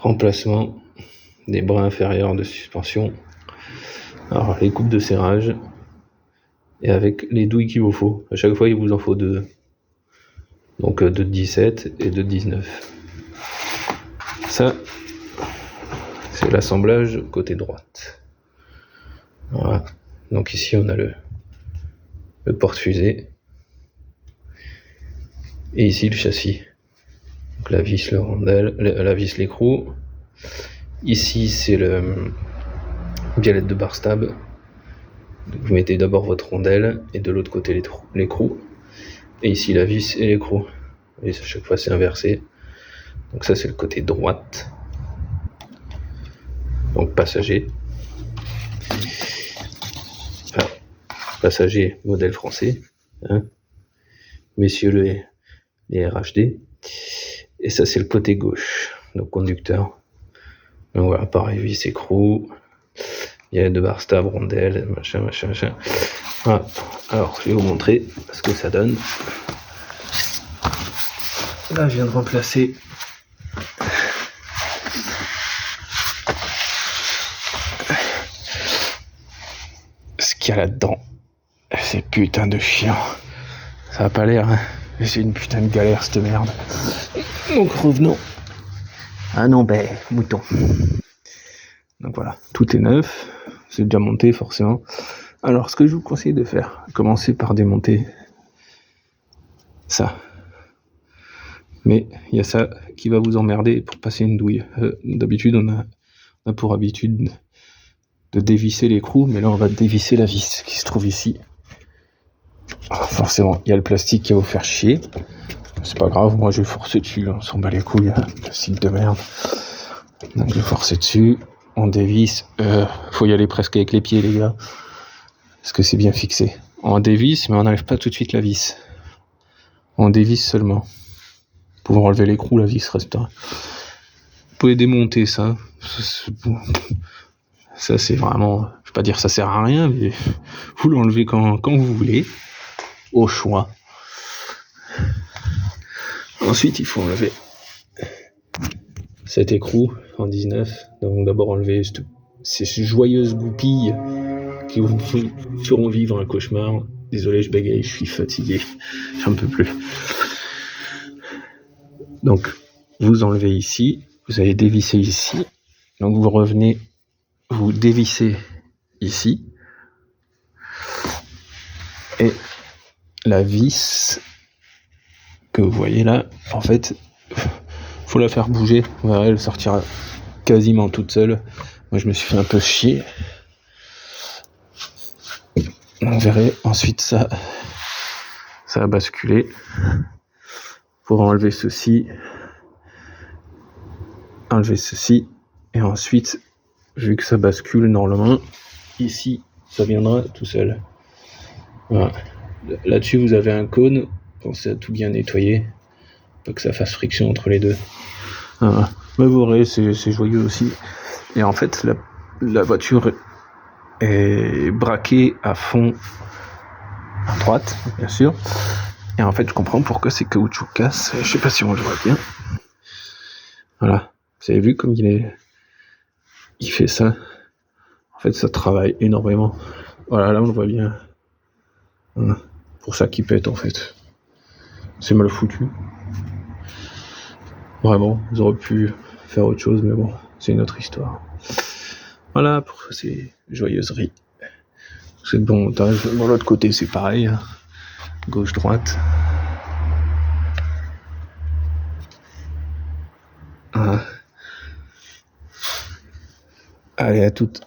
remplacement des bras inférieurs de suspension. Alors les coupes de serrage et avec les douilles qu'il vous faut. À chaque fois il vous en faut 2. Donc de 17 et de 19. Ça, c'est l'assemblage côté droite. Voilà. Donc ici on a le porte-fusée. Et ici le châssis. Donc la vis, le rondelle, la vis, l'écrou. Ici c'est le galette de bar stab. Donc vous mettez d'abord votre rondelle et de l'autre côté l'écrou. Et ici la vis et l'écrou. Et à chaque fois c'est inversé. Donc ça c'est le côté droite. Donc passager. Enfin, passager modèle français. Hein. Messieurs les RHD. Et ça c'est le côté gauche. Donc conducteur. Donc voilà, pareil, vis, écrou. Il y a de bar stab, rondelle, machin. Voilà. Alors je vais vous montrer ce que ça donne. Là je viens de remplacer ce qu'il y a là-dedans. C'est putain de chiant. Ça a pas l'air, hein. C'est une putain de galère cette merde. Donc revenons. Ah non, mouton. Donc voilà, tout est neuf. C'est déjà monté forcément. Alors ce que je vous conseille de faire, commencez par démonter ça. Mais il y a ça qui va vous emmerder pour passer une douille. D'habitude on a pour habitude de dévisser l'écrou, mais là on va dévisser la vis qui se trouve ici. Alors, forcément, il y a le plastique qui va vous faire chier. C'est pas grave, moi je vais forcer dessus, on s'en bat les couilles, plastique de merde. Donc je vais forcer dessus, on dévisse. Faut y aller presque avec les pieds les gars, parce que c'est bien fixé. On dévisse, mais on n'enlève pas tout de suite la vis. On dévisse seulement. Pour enlever l'écrou, la vis restera. Vous pouvez démonter ça. Ça c'est vraiment, je vais pas dire ça sert à rien, mais vous l'enlevez quand vous voulez, au choix. Ensuite il faut enlever cet écrou en 19. Donc d'abord enlever ces joyeuses goupilles qui vous feront vivre un cauchemar. Désolé, je bégaye, je suis fatigué, j'en peux plus. Donc vous enlevez ici, vous allez dévisser ici, donc vous revenez, vous dévissez ici, et la vis que vous voyez là, en fait, faut la faire bouger, vous verrez, elle sortira quasiment toute seule. Moi je me suis fait un peu chier. On verrait ensuite ça a basculé. Pour enlever ceci, et ensuite, vu que ça bascule normalement, ici, ça viendra tout seul. Voilà. Là-dessus, vous avez un cône, pensez à tout bien nettoyer, pas que ça fasse friction entre les deux. Voilà. Mais vous verrez, c'est joyeux aussi. Et en fait, la voiture est braquée à fond à droite, bien sûr. Et en fait, je comprends pourquoi ces caoutchoucs cassent. Je sais pas si on le voit bien. Voilà. Vous avez vu comme il fait ça. En fait, ça travaille énormément. Voilà, là on le voit bien. Voilà. Pour ça qu'il pète en fait. C'est mal foutu. Vraiment, ils auraient pu faire autre chose, mais bon, c'est une autre histoire. Voilà pour ces joyeuseries. C'est de bon montage. Bon, l'autre côté c'est pareil. Hein. Gauche-droite. Allez, à toutes.